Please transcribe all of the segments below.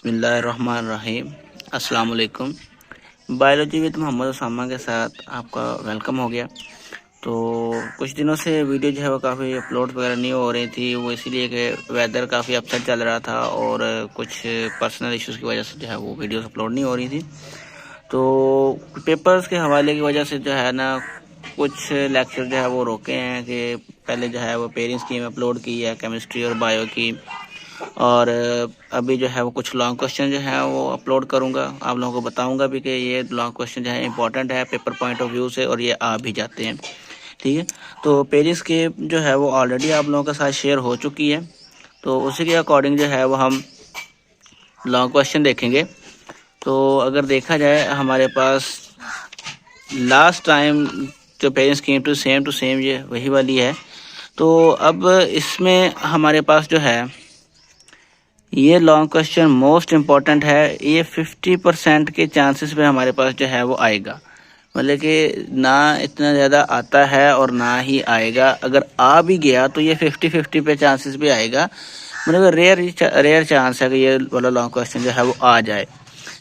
बिस्मिल्लाहिर्रहमानिर्रहीम। अस्सलाम वालेकुम। बायोलॉजी विद मोहम्मद उसामा के साथ आपका वेलकम हो गया। तो कुछ दिनों से वीडियो जो है वो काफ़ी अपलोड वगैरह नहीं हो रही थी, वो इसीलिए कि वेदर काफ़ी अपसेट चल रहा था और कुछ पर्सनल इश्यूज़ की वजह से जो है वो वीडियोस अपलोड नहीं हो रही थी। तो पेपर्स के हवाले की वजह से जो है ना कुछ लेक्चर जो है वो रोके हैं कि पहले जो है वो पेरेंट्स की अपलोड की है केमिस्ट्री और बायो की, और अभी जो है वो कुछ लॉन्ग क्वेश्चन जो है वो अपलोड करूँगा। आप लोगों को बताऊँगा भी कि ये लॉन्ग क्वेश्चन जो है इंपॉर्टेंट है पेपर पॉइंट ऑफ व्यू से और ये आ भी जाते हैं। ठीक है, तो पेजेस के जो है वो ऑलरेडी आप लोगों के साथ शेयर हो चुकी है, तो उसी के अकॉर्डिंग जो है वो हम लॉन्ग क्वेश्चन देखेंगे। तो अगर देखा जाए हमारे पास लास्ट टाइम जो पेजेस की टू सेम ये वही वाली है। तो अब इसमें हमारे पास जो है ये लॉन्ग क्वेश्चन मोस्ट इम्पॉर्टेंट है। ये 50% के चांसेस पे हमारे पास जो है वो आएगा, मतलब कि ना इतना ज़्यादा आता है और ना ही आएगा। अगर आ भी गया तो ये 50-50 पे चांसेस भी आएगा, मतलब रेयर चांस है कि ये वाला लॉन्ग क्वेश्चन जो है वो आ जाए।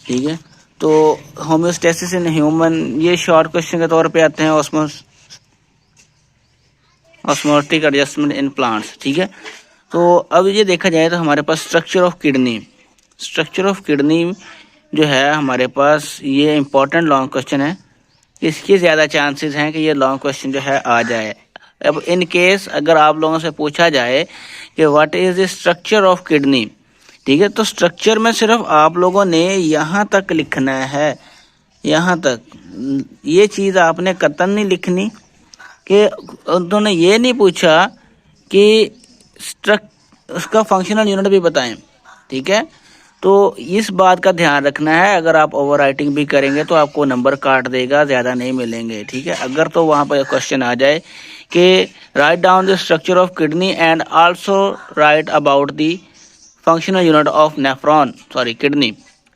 ठीक है, तो होम्योस्टेसिस इन ह्यूमन ये शॉर्ट क्वेश्चन के तौर पे आते हैं। Osmotic adjustment in plants. ठीक है, तो अब ये देखा जाए तो हमारे पास स्ट्रक्चर ऑफ किडनी जो है हमारे पास ये इम्पोर्टेंट लॉन्ग क्वेश्चन है। इसकी ज़्यादा चांसेस हैं कि ये लॉन्ग क्वेश्चन जो है आ जाए। अब इन केस अगर आप लोगों से पूछा जाए कि what is the structure of kidney, ठीक है, तो स्ट्रक्चर में सिर्फ आप लोगों ने यहाँ तक लिखना है, यहाँ तक। ये चीज़ आपने कतई नहीं लिखनी कि उन्होंने ये नहीं पूछा कि उसका फंक्शनल यूनिट भी बताएं। ठीक है, तो इस बात का ध्यान रखना है। अगर आप ओवर राइटिंग भी करेंगे तो आपको नंबर काट देगा, ज़्यादा नहीं मिलेंगे। ठीक है, अगर तो वहाँ पर क्वेश्चन आ जाए कि write down the structure of kidney and also right about the functional unit of nephron kidney.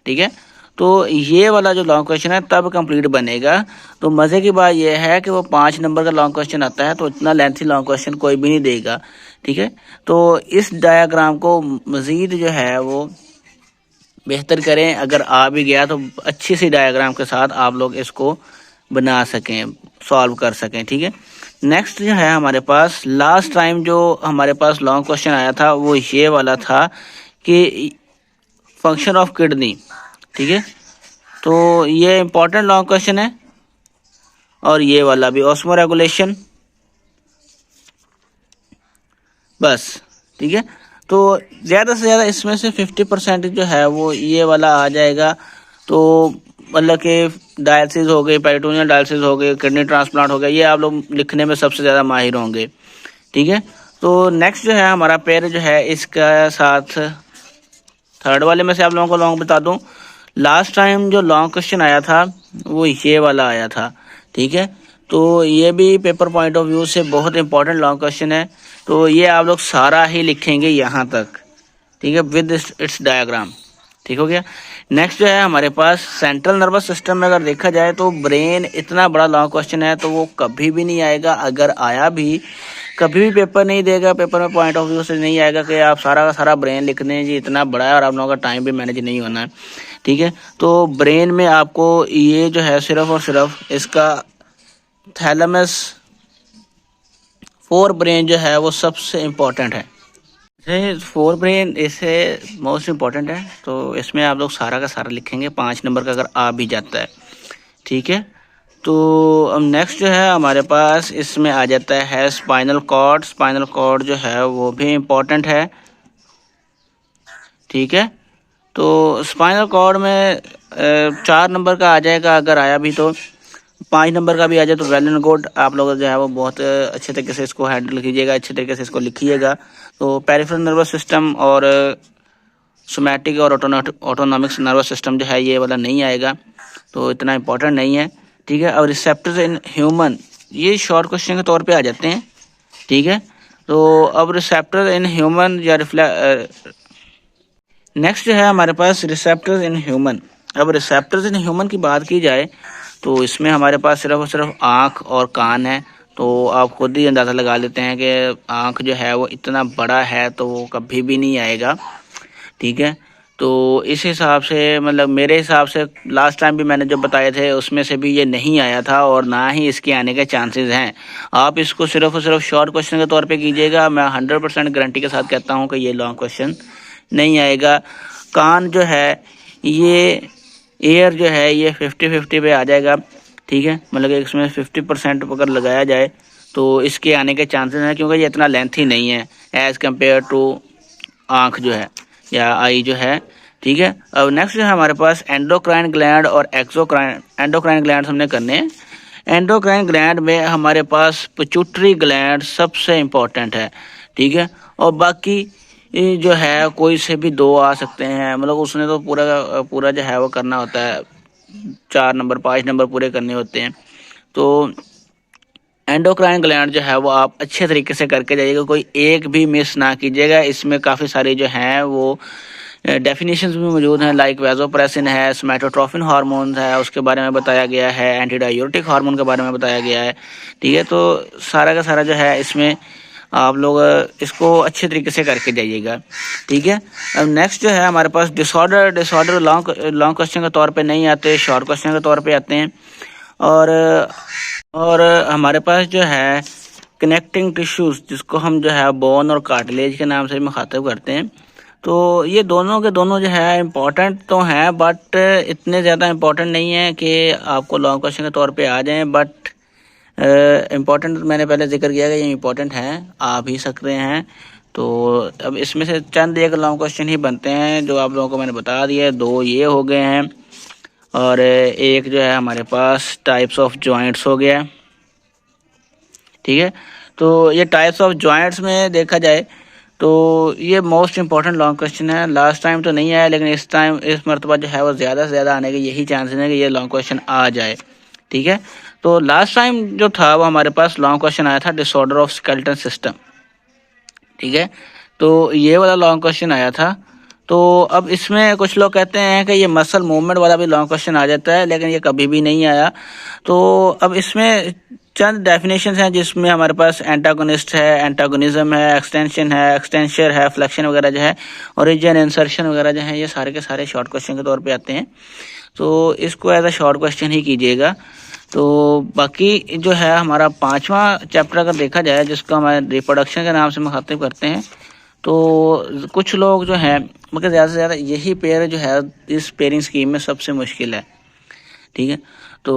ठीक है, तो ये वाला जो लॉन्ग क्वेश्चन है तब कंप्लीट बनेगा। तो मज़े की बात यह है कि वो 5 नंबर का लॉन्ग क्वेश्चन आता है, तो इतना लेंथी लॉन्ग क्वेश्चन कोई भी नहीं देगा। ठीक है, तो इस डायग्राम को मज़ीद जो है वो बेहतर करें। अगर आ भी गया तो अच्छी सी डायग्राम के साथ आप लोग इसको बना सकें, सॉल्व कर सकें। ठीक है, नेक्स्ट जो है हमारे पास लास्ट टाइम जो हमारे पास लॉन्ग क्वेश्चन आया था वो ये वाला था कि फंक्शन ऑफ किडनी। ठीक है, तो ये इम्पोर्टेंट लॉन्ग क्वेश्चन है। और ये वाला भी ऑस्मो रेगुलेशन, बस। ठीक है, तो ज़्यादा से ज़्यादा इसमें से 50% जो है वो ये वाला आ जाएगा। तो मतलब कि डायलिसिस हो गई, पेरिटोनियल डायलिसिस हो गई, किडनी ट्रांसप्लांट हो गया, ये आप लोग लिखने में सबसे ज़्यादा माहिर होंगे। ठीक है, तो नेक्स्ट जो है हमारा पेयर जो है इसका साथ थर्ड वाले में से आप लोगों को लॉन्ग बता दूं, लास्ट टाइम जो लॉन्ग क्वेश्चन आया था वो ये वाला आया था। ठीक है, तो ये भी पेपर पॉइंट ऑफ व्यू से बहुत इंपॉर्टेंट लॉन्ग क्वेश्चन है। तो ये आप लोग सारा ही लिखेंगे यहाँ तक। ठीक है, विद इट्स डायग्राम। ठीक हो गया। नेक्स्ट जो है हमारे पास सेंट्रल नर्वस सिस्टम में अगर देखा जाए तो ब्रेन इतना बड़ा लॉन्ग क्वेश्चन है तो वो कभी भी नहीं आएगा। अगर आया भी कभी भी पेपर नहीं देगा, पेपर में पॉइंट ऑफ व्यू से नहीं आएगा कि आप सारा का सारा ब्रेन लिख दें जी, इतना बड़ा है और आप लोगों का टाइम भी मैनेज नहीं होना है। ठीक है, तो ब्रेन में आपको ये जो है सिर्फ और सिर्फ इसका थैलेमस फोर ब्रेन जो है वो सबसे इम्पोर्टेंट है। फोर ब्रेन इससे मोस्ट इम्पॉर्टेंट है, तो इसमें आप लोग सारा का सारा लिखेंगे 5 नंबर का अगर आ भी जाता है। ठीक है, तो अब नेक्स्ट जो है हमारे पास इसमें आ जाता है स्पाइनल कॉर्ड। स्पाइनल कॉर्ड जो है वो भी इम्पोर्टेंट है। ठीक है, तो स्पाइनल कॉर्ड में 4 नंबर का आ जाएगा, अगर आया भी तो 5 नंबर का भी आ जाए तो वेल एंड गुड। आप लोग जो है वो बहुत अच्छे तरीके से इसको हैंडल कीजिएगा, अच्छे तरीके से इसको लिखिएगा। तो पेरिफेरल नर्वस सिस्टम और सोमैटिक और ऑटोनॉमिक नर्वस सिस्टम जो है ये वाला नहीं आएगा, तो इतना इम्पोर्टेंट नहीं है। ठीक है, और रिसेप्टर्स इन ह्यूमन ये शॉर्ट क्वेश्चन के तौर पे आ जाते हैं। ठीक है, तो अब रिसेप्टर इन ह्यूमन या नेक्स्ट जो है हमारे पास रिसेप्टर्स इन ह्यूमन। अब रिसेप्टर्स इन ह्यूमन की बात की जाए तो इसमें हमारे पास सिर्फ और सिर्फ आँख और कान है। तो आप खुद ही अंदाज़ा लगा लेते हैं कि आँख जो है वो इतना बड़ा है तो वो कभी भी नहीं आएगा। ठीक है, तो इस हिसाब से मतलब मेरे हिसाब से लास्ट टाइम भी मैंने जो बताए थे उसमें से भी ये नहीं आया था और ना ही इसके आने के चांसेस हैं। आप इसको सिर्फ और सिर्फ शॉर्ट क्वेश्चन के तौर पे कीजिएगा। मैं 100% गारंटी के साथ कहता हूँ कि ये लॉन्ग क्वेश्चन नहीं आएगा। कान जो है ये एयर जो है ये 50-50 पे आ जाएगा, ठीक है। मतलब कि इसमें 50% अगर लगाया जाए तो इसके आने के चांसेस हैं, क्योंकि ये इतना लेंथ ही नहीं है एज़ कम्पेयर टू आँख जो है या आई जो है, ठीक है। अब नेक्स्ट जो है हमारे पास एंडोक्राइन ग्लैंड और एक्सोक्राइन। एंडोक्राइन ग्लैंड हमने करने हैं। एंडोक्राइन ग्लैंड में हमारे पास पिट्यूटरी ग्लैंड सबसे इम्पोर्टेंट है, ठीक है। और बाकी जो है कोई से भी 2 आ सकते हैं, मतलब उसने तो पूरा जो है वो करना होता है, 4 नंबर 5 नंबर पूरे करने होते हैं। तो एंडोक्राइन ग्लैंड जो है वो आप अच्छे तरीके से करके जाइएगा, कोई एक भी मिस ना कीजिएगा। इसमें काफ़ी सारे जो हैं वो डेफिनेशंस भी मौजूद हैं, लाइक वैसोप्रेसिन है, सोमैटोट्रोफिन हार्मोन है, उसके बारे में बताया गया है, एंटी डाययूरेटिक हार्मोन के बारे में बताया गया है, ठीक है। तो सारा का सारा जो है इसमें आप लोग इसको अच्छे तरीके से करके जाइएगा, ठीक है। अब नेक्स्ट जो है हमारे पास डिसऑर्डर लॉन्ग क्वेश्चन के तौर पे नहीं आते, शॉर्ट क्वेश्चन के तौर पे आते हैं। और हमारे पास जो है कनेक्टिंग टिश्यूज़, जिसको हम जो है बोन और कार्टिलेज के नाम से मुखातिब करते हैं। तो ये दोनों के दोनों जो है इम्पॉर्टेंट तो हैं, बट इतने ज़्यादा इम्पॉर्टेंट नहीं है कि आपको लॉन्ग क्वेश्चन के तौर पे आ जाएं। बट इम्पॉर्टेंट मैंने पहले जिक्र किया कि ये इम्पॉर्टेंट हैं, आ भी सकते हैं। तो अब इसमें से चंद एक लॉन्ग क्वेश्चन ही बनते हैं जो आप लोगों को मैंने बता दिया। 2 ये हो गए हैं और एक जो है हमारे पास टाइप्स ऑफ जॉइंट्स हो गया, ठीक है। तो ये टाइप्स ऑफ जॉइंट्स में देखा जाए तो ये मोस्ट इंपॉर्टेंट लॉन्ग क्वेश्चन है। लास्ट टाइम तो नहीं आया, लेकिन इस मरतबा जो है वो ज़्यादा से ज़्यादा आने के यही चांसेस हैं कि ये लॉन्ग क्वेश्चन आ जाए, ठीक है। तो लास्ट टाइम जो था वो हमारे पास लॉन्ग क्वेश्चन आया था डिसऑर्डर ऑफ स्केलेटल सिस्टम, ठीक है। तो ये वाला लॉन्ग क्वेश्चन आया था। तो अब इसमें कुछ लोग कहते हैं कि ये मसल मूवमेंट वाला भी लॉन्ग क्वेश्चन आ जाता है, लेकिन ये कभी भी नहीं आया। तो अब इसमें चंद डेफिनेशंस हैं जिसमें हमारे पास एंटागोनिस्ट है, एंटागोनिज्म है, एक्सटेंशन है, एक्सटेंशर है, फ्लेक्शन वगैरह जो है, ओरिजिन इंसर्शन वगैरह जो है, ये सारे के सारे शॉर्ट क्वेश्चन के तौर पे आते हैं। तो इसको एज अ शॉर्ट क्वेश्चन ही कीजिएगा। तो बाकी जो है हमारा 5वां चैप्टर अगर देखा जाए, जिसको हमारे रिप्रोडक्शन के नाम से मुखातिब करते हैं, तो कुछ लोग जो हैं मगर ज़्यादा से ज़्यादा यही पेयर जो है इस पेयरिंग स्कीम में सबसे मुश्किल है, ठीक है। तो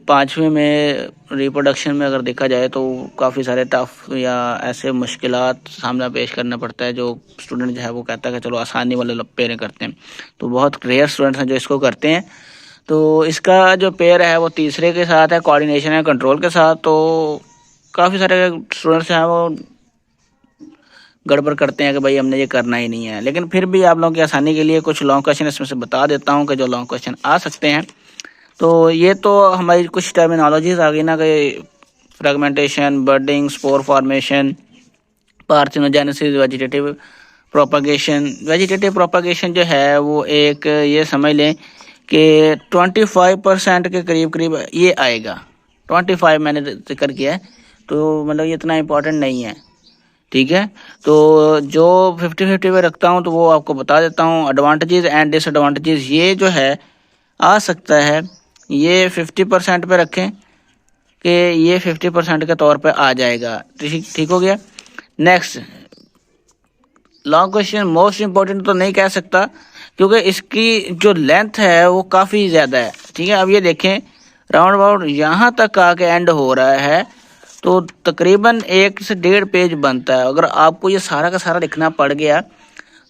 5वें में रिप्रोडक्शन में अगर देखा जाए तो काफ़ी सारे टफ या ऐसे मुश्किलात सामना पेश करना पड़ता है, जो स्टूडेंट जो है वो कहता है कि चलो आसानी वाले पेयर करते हैं। तो बहुत रेयर स्टूडेंट्स हैं जो इसको करते हैं। तो इसका जो पेयर है वो तीसरे के साथ है, कोऑर्डिनेशन है कंट्रोल के साथ। तो काफ़ी सारे स्टूडेंट्स हैं वो गड़बड़ करते हैं कि भाई हमने ये करना ही नहीं है, लेकिन फिर भी आप लोगों की आसानी के लिए कुछ लॉन्ग क्वेश्चन इसमें से बता देता हूँ कि जो लॉन्ग क्वेश्चन आ सकते हैं। तो ये तो हमारी कुछ टर्मिनोलॉजीज आ गई ना, कि fragmentation, budding, spore formation, parthenogenesis, vegetative propagation. Vegetative propagation जो है वो एक ये समझ लें कि 25% के करीब ये आएगा। 25 मैंने जिक्र किया है, तो मतलब ये इतना इम्पोर्टेंट नहीं है, ठीक है। तो जो 50-50 पे रखता हूँ तो वो आपको बता देता हूँ। एडवांटेजेस एंड डिसएडवांटेजेस ये जो है आ सकता है, ये 50% पे रखें कि ये 50% के तौर पे आ जाएगा, ठीक हो गया। Next long question most important तो नहीं कह सकता, क्योंकि इसकी जो लेंथ है वो काफ़ी ज़्यादा है, ठीक है। अब ये देखें राउंड अबाउट यहाँ तक आके एंड हो रहा है, तो तकरीबन 1 से 1.5 पेज बनता है। अगर आपको ये सारा का सारा लिखना पड़ गया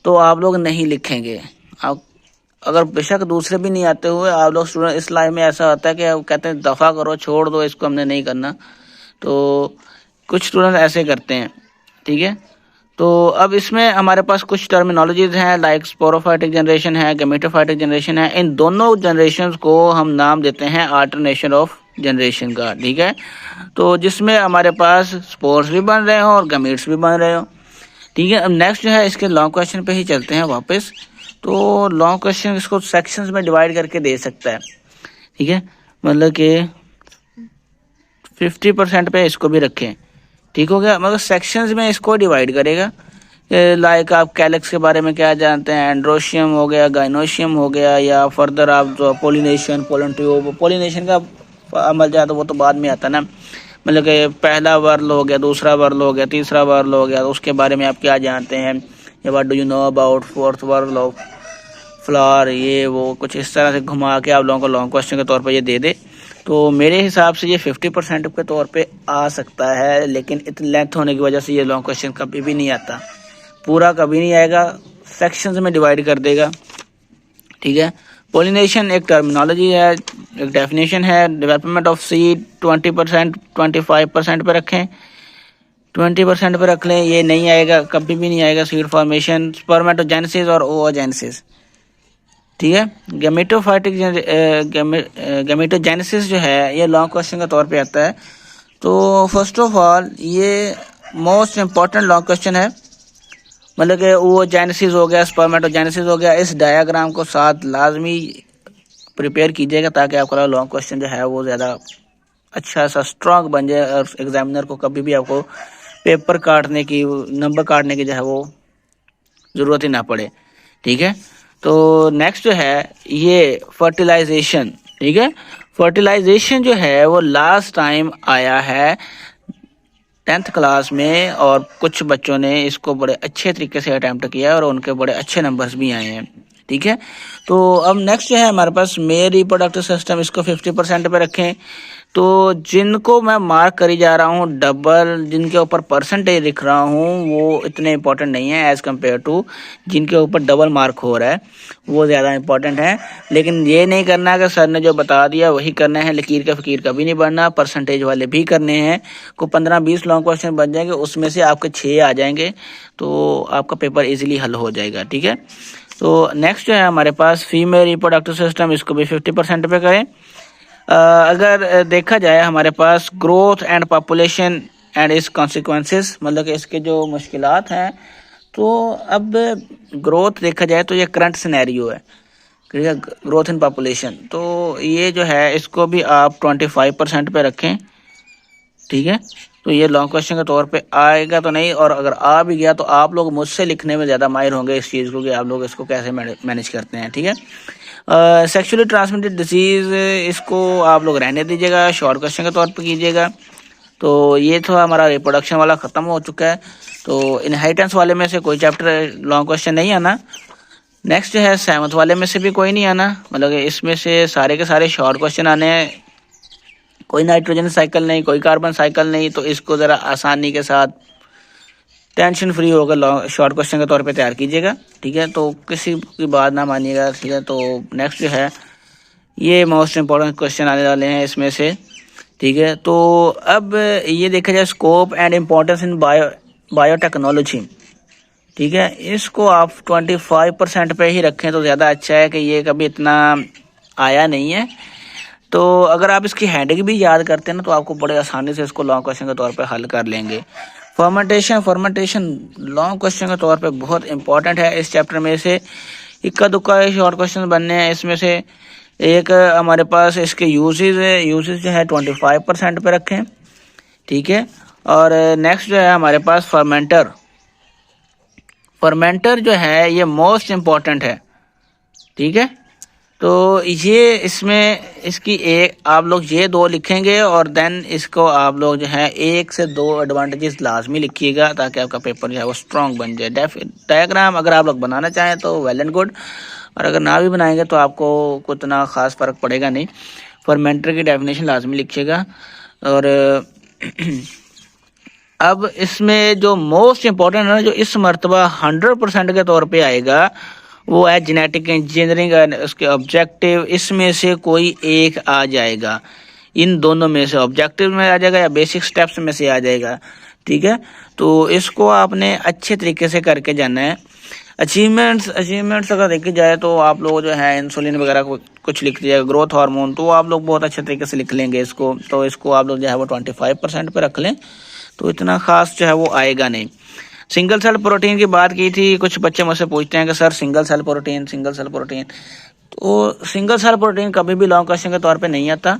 तो आप लोग नहीं लिखेंगे। आप अगर बेशक दूसरे भी नहीं आते हुए आप लोग स्टूडेंट, इस लाइन में ऐसा होता है कि आप कहते हैं दफ़ा करो, छोड़ दो इसको, हमने नहीं करना। तो कुछ स्टूडेंट ऐसे करते हैं, ठीक है। तो अब इसमें हमारे पास कुछ टर्मिनोलॉजीज हैं, लाइक स्पोरोफाइटिक जनरेशन है, गैमेटोफाइटिक जनरेशन है। इन दोनों जनरेशन्स को हम नाम देते हैं अल्टरनेशन ऑफ जनरेशन का, ठीक है। तो जिसमें हमारे पास स्पोर्स भी बन रहे हो और गमीट्स भी बन रहे हो, ठीक है। अब नेक्स्ट जो है इसके लॉन्ग क्वेश्चन पे ही चलते हैं वापस। तो लॉन्ग क्वेश्चन इसको सेक्शंस में डिवाइड करके दे सकता है, ठीक है। मतलब कि 50% पे इसको भी रखें, ठीक हो गया। मगर सेक्शंस में इसको डिवाइड करेगा लाइक आप कैलेक्स के बारे में क्या जानते हैं, एंड्रोशियम हो गया, गाइनोशियम हो गया, या फर्दर आप जो पोलिनेशन, पोलन ट्यूब, पोलिनेशन का अमल जाए तो वो तो बाद में आता ना, मतलब कि पहला वर्ल हो गया, दूसरा वर्ल हो गया, तीसरा वर्ल हो गया, तो उसके बारे में आप क्या जानते हैं, या what do you know about fourth whorl of flower, ये वो कुछ इस तरह से घुमा के आप लोगों को लॉन्ग क्वेश्चन के तौर पर ये दे दे, तो मेरे हिसाब से ये 50% के तौर पे आ सकता है, लेकिन इतनी लेंथ होने की वजह से ये लॉन्ग क्वेश्चन कभी भी नहीं आता, पूरा कभी नहीं आएगा, सेक्शंस में डिवाइड कर देगा, ठीक है। पोलिनेशन एक टर्मिनोलॉजी है, एक डेफिनेशन है। डेवलपमेंट ऑफ सीड 20%, 25% पे रखें, 20% पे रख लें, ये नहीं आएगा, कभी भी नहीं आएगा। सीड फॉर्मेशन, स्पर्मेटोजेनेसिस और ओओजेनेसिस, ठीक है। गैमेटोजेनेसिस जो है ये लॉन्ग क्वेश्चन के तौर पे आता है। तो फर्स्ट ऑफ ऑल ये मोस्ट इम्पॉर्टेंट लॉन्ग क्वेश्चन है, मतलब कि ओओजेनेसिस हो गया, स्पर्मेटोजेनेसिस हो गया, इस डायग्राम को साथ लाजमी प्रिपेयर कीजिएगा ताकि आपका लॉन्ग क्वेश्चन जो है वो ज़्यादा अच्छा सा स्ट्रॉन्ग बन जाए और एग्जामिनर को कभी भी आपको पेपर काटने की, नंबर काटने की जो है वो ज़रूरत ही ना पड़े, ठीक है। तो नेक्स्ट जो है ये फर्टिलाइजेशन, ठीक है। फर्टिलाइजेशन जो है वो लास्ट टाइम आया है 10th क्लास में, और कुछ बच्चों ने इसको बड़े अच्छे तरीके से अटैम्प्ट किया और उनके बड़े अच्छे नंबर्स भी आए हैं, ठीक है। तो अब नेक्स्ट जो है हमारे पास मेल रिप्रोडक्टिव सिस्टम, इसको 50% पे रखें। तो जिनको मैं मार्क करी जा रहा हूँ डबल, जिनके ऊपर परसेंटेज लिख रहा हूँ वो इतने इंपॉर्टेंट नहीं है एज़ कम्पेयर टू जिनके ऊपर डबल मार्क हो रहा है, वो ज़्यादा इंपॉर्टेंट है। लेकिन ये नहीं करना कि सर ने जो बता दिया वही करना है, लकीर का फ़कीर कभी नहीं बनना, परसेंटेज वाले भी करने हैं। को 15-20 लॉन्ग क्वेश्चन बन जाएंगे, उसमें से आपके 6 आ जाएंगे तो आपका पेपर ईजिली हल हो जाएगा, ठीक है। तो नेक्स्ट जो है हमारे पास फीमेल रिप्रोडक्टिव सिस्टम, इसको भी 50% पे करें। अगर देखा जाए हमारे पास ग्रोथ एंड पॉपुलेशन एंड इस कॉन्सिक्वेंसेस, मतलब कि इसके जो मुश्किलात हैं, तो अब ग्रोथ देखा जाए तो ये करंट सिनेरियो है, ठीक है, ग्रोथ इन पॉपुलेशन। तो ये जो है इसको भी आप 25% पे रखें, ठीक है। तो ये लॉन्ग क्वेश्चन के तौर पे आएगा तो नहीं, और अगर आ भी गया तो आप लोग मुझसे लिखने में ज़्यादा माहिर होंगे इस चीज़ को कि आप लोग इसको कैसे मैनेज करते हैं, ठीक है। सेक्सुअली ट्रांसमिटेड डिजीज़, इसको आप लोग रहने दीजिएगा, शॉर्ट क्वेश्चन के तौर पे कीजिएगा। तो ये तो हमारा रिप्रोडक्शन वाला ख़त्म हो चुका है। तो इनहेरिटेंस वाले में से कोई चैप्टर लॉन्ग क्वेश्चन नहीं आना। नेक्स्ट जो है 7th वाले में से भी कोई नहीं आना, मतलब कि इसमें से सारे के सारे शॉर्ट क्वेश्चन आने हैं, कोई नाइट्रोजन साइकिल नहीं, कोई कार्बन साइकिल नहीं। तो इसको ज़रा आसानी के साथ टेंशन फ्री होकर लॉन्ग शॉर्ट क्वेश्चन के तौर पे तैयार कीजिएगा, ठीक है। तो किसी की बात ना मानिएगा, ठीक है। तो नेक्स्ट जो है ये मोस्ट इम्पोर्टेंट क्वेश्चन आने वाले हैं इसमें से, ठीक है। तो अब ये देखा जाए scope and importance in biotechnology, ठीक है, इसको आप 25% पे ही रखें तो ज़्यादा अच्छा है कि ये कभी इतना आया नहीं है। तो अगर आप इसकी हेडिंग भी याद करते हैं ना तो आपको बड़े आसानी से इसको लॉन्ग क्वेश्चन के तौर पे हल कर लेंगे। फर्मेंटेशन लॉन्ग क्वेश्चन के तौर पे बहुत इंपॉर्टेंट है। इस चैप्टर में से इक्का दुक्का शॉर्ट क्वेश्चन बनने हैं। इसमें से एक हमारे पास इसके यूजेस है, यूजेस जो है 25% पे रखें, ठीक है। और नेक्स्ट जो है हमारे पास फर्मेंटर जो है ये मोस्ट इम्पॉर्टेंट है, ठीक है। तो ये इसमें इसकी एक आप लोग ये 2 लिखेंगे और देन इसको आप लोग जो है 1 से 2 एडवांटेजेस लाजमी लिखिएगा ताकि आपका पेपर जो है वो स्ट्रॉन्ग बन जाए। डायग्राम अगर आप लोग बनाना चाहें तो वेल एंड गुड, और अगर ना भी बनाएंगे तो आपको कुछ इतना ख़ास फ़र्क पड़ेगा नहीं। फर्मेंटर की डेफिनेशन लाजमी लिखिएगा। और अब इसमें जो मोस्ट इम्पोर्टेंट है, जो इस मरतबा 100% के तौर पे आएगा, वो है जेनेटिक इंजीनियरिंग एंड उसके ऑब्जेक्टिव। इसमें से कोई एक आ जाएगा, इन दोनों में से ऑब्जेक्टिव में आ जाएगा या बेसिक स्टेप्स में से आ जाएगा, ठीक है। तो इसको आपने अच्छे तरीके से करके जाना है। अचीवमेंट्स अगर देखी जाए तो आप लोग जो है इंसुलिन वगैरह कुछ लिख दिया, ग्रोथ हार्मोन, तो आप लोग बहुत अच्छे तरीके से लिख लेंगे इसको। तो इसको आप लोग जो है वो 25% पे रख लें तो इतना ख़ास जो है वो आएगा नहीं। सिंगल सेल प्रोटीन की बात की थी, कुछ बच्चे मुझसे पूछते हैं कि सर सिंगल सेल प्रोटीन, तो सिंगल सेल प्रोटीन कभी भी लॉन्ग क्वेश्चन के तौर पे नहीं आता।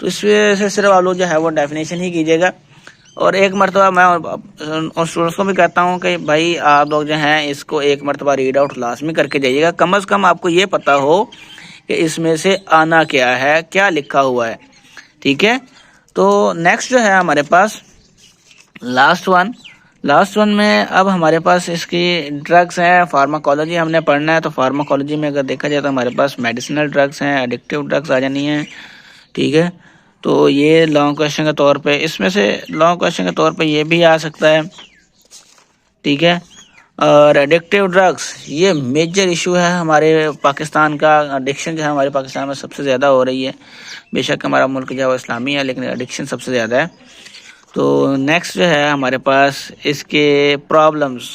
तो इस वजह से सिर्फ आप लोग जो है वो डेफिनेशन ही कीजिएगा और एक मरतबा मैं उन स्टूडेंट्स को भी कहता हूँ कि भाई आप लोग जो हैं इसको एक मरतबा रीड आउट लाजमी करके जाइएगा, कम से कम आपको ये पता हो कि इसमें से आना क्या है, क्या लिखा हुआ है। ठीक है, तो नेक्स्ट जो है हमारे पास लास्ट वन में अब हमारे पास इसकी ड्रग्स हैं, फार्माकोलॉजी हमने पढ़ना है। तो फार्माकोलॉजी में अगर देखा जाए तो हमारे पास मेडिसिनल ड्रग्स हैं, एडिक्टिव ड्रग्स आ जानी हैं। ठीक है, तो ये लॉन्ग क्वेश्चन के तौर पे, इसमें से लॉन्ग क्वेश्चन के तौर पे ये भी आ सकता है। ठीक है, और एडिक्टिव ड्रग्स ये मेजर इशू है हमारे पाकिस्तान का। एडिक्शन जो है हमारे पाकिस्तान में सबसे ज़्यादा हो रही है। बेशक हमारा मुल्क जो है वो इस्लामी है, लेकिन एडिक्शन सबसे ज़्यादा है। तो नेक्स्ट जो है हमारे पास इसके प्रॉब्लम्स।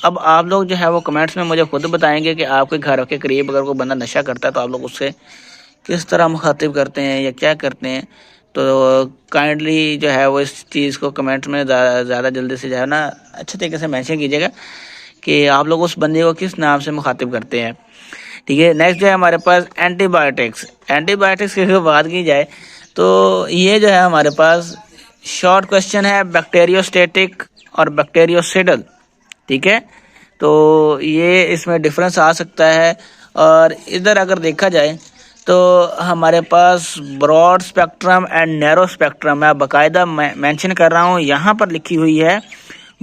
अब आप लोग जो है वो कमेंट्स में मुझे खुद बताएंगे कि आपके घर के करीब अगर कोई बंदा नशा करता है तो आप लोग उससे किस तरह मुखातिब करते हैं या क्या करते हैं। तो काइंडली जो है वो इस चीज़ को कमेंट में ज़्यादा जल्दी से जो है ना अच्छे तरीके से मेंशन कीजिएगा कि आप लोग उस बंदे को किस नाम से मुखातिब करते हैं। ठीक है, नेक्स्ट जो है हमारे पास एंटीबायोटिक्स की अगर बात की जाए तो ये जो है हमारे पास शॉर्ट क्वेश्चन है, बैक्टीरियोस्टेटिक और बैक्टीरियोसिडल। ठीक है, तो ये इसमें डिफरेंस आ सकता है। और इधर अगर देखा जाए तो हमारे पास broad spectrum and narrow spectrum है, बाकायदा मेंशन कर रहा हूँ, यहाँ पर लिखी हुई है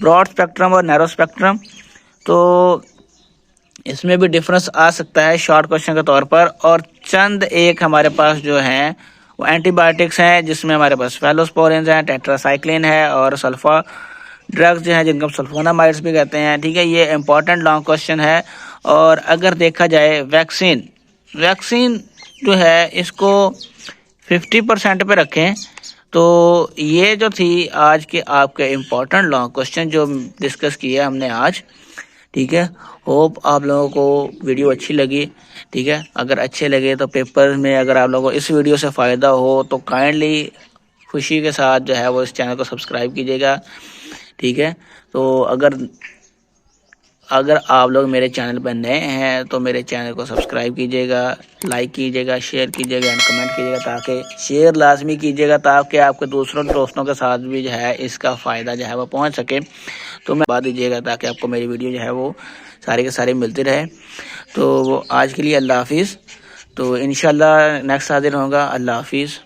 ब्रॉड स्पेक्ट्रम और नैरो स्पेक्ट्रम। तो इसमें भी डिफरेंस आ सकता है शॉर्ट क्वेश्चन के तौर पर। और चंद एक हमारे पास जो हैं वो एंटीबायोटिक्स हैं, जिसमें हमारे पास फेलोस्पोरिन है, टेट्रासाइक्लिन है और सल्फा ड्रग्स जो हैं जिनको सल्फोनामाइड्स भी कहते हैं। ठीक है, ये इंपॉर्टेंट लॉन्ग क्वेश्चन है। और अगर देखा जाए वैक्सीन जो है इसको 50% पे रखें। तो ये जो थी आज के आपके इम्पोर्टेंट लॉन्ग क्वेश्चन जो डिस्कस किया हमने आज। ठीक है, होप आप लोगों को वीडियो अच्छी लगी। ठीक है, अगर अच्छे लगे तो पेपर में अगर आप लोगों को इस वीडियो से फ़ायदा हो तो काइंडली खुशी के साथ जो है वो इस चैनल को सब्सक्राइब कीजिएगा। ठीक है, तो अगर आप लोग मेरे चैनल पर नए हैं तो मेरे चैनल को सब्सक्राइब कीजिएगा, लाइक कीजिएगा, शेयर कीजिएगा एंड कमेंट कीजिएगा, ताकि शेयर लाजमी कीजिएगा ताकि आपके दूसरों दोस्तों के साथ भी जो है इसका फ़ायदा जो है वो पहुंच सके। तो मैं बात दीजिएगा ताकि आपको मेरी वीडियो जो है वो सारी के सारी मिलती रहे। तो आज के लिए अल्लाह हाफिज़। तो इंशाल्लाह नेक्स्ट हाजिर होगा। अल्लाह हाफिज़।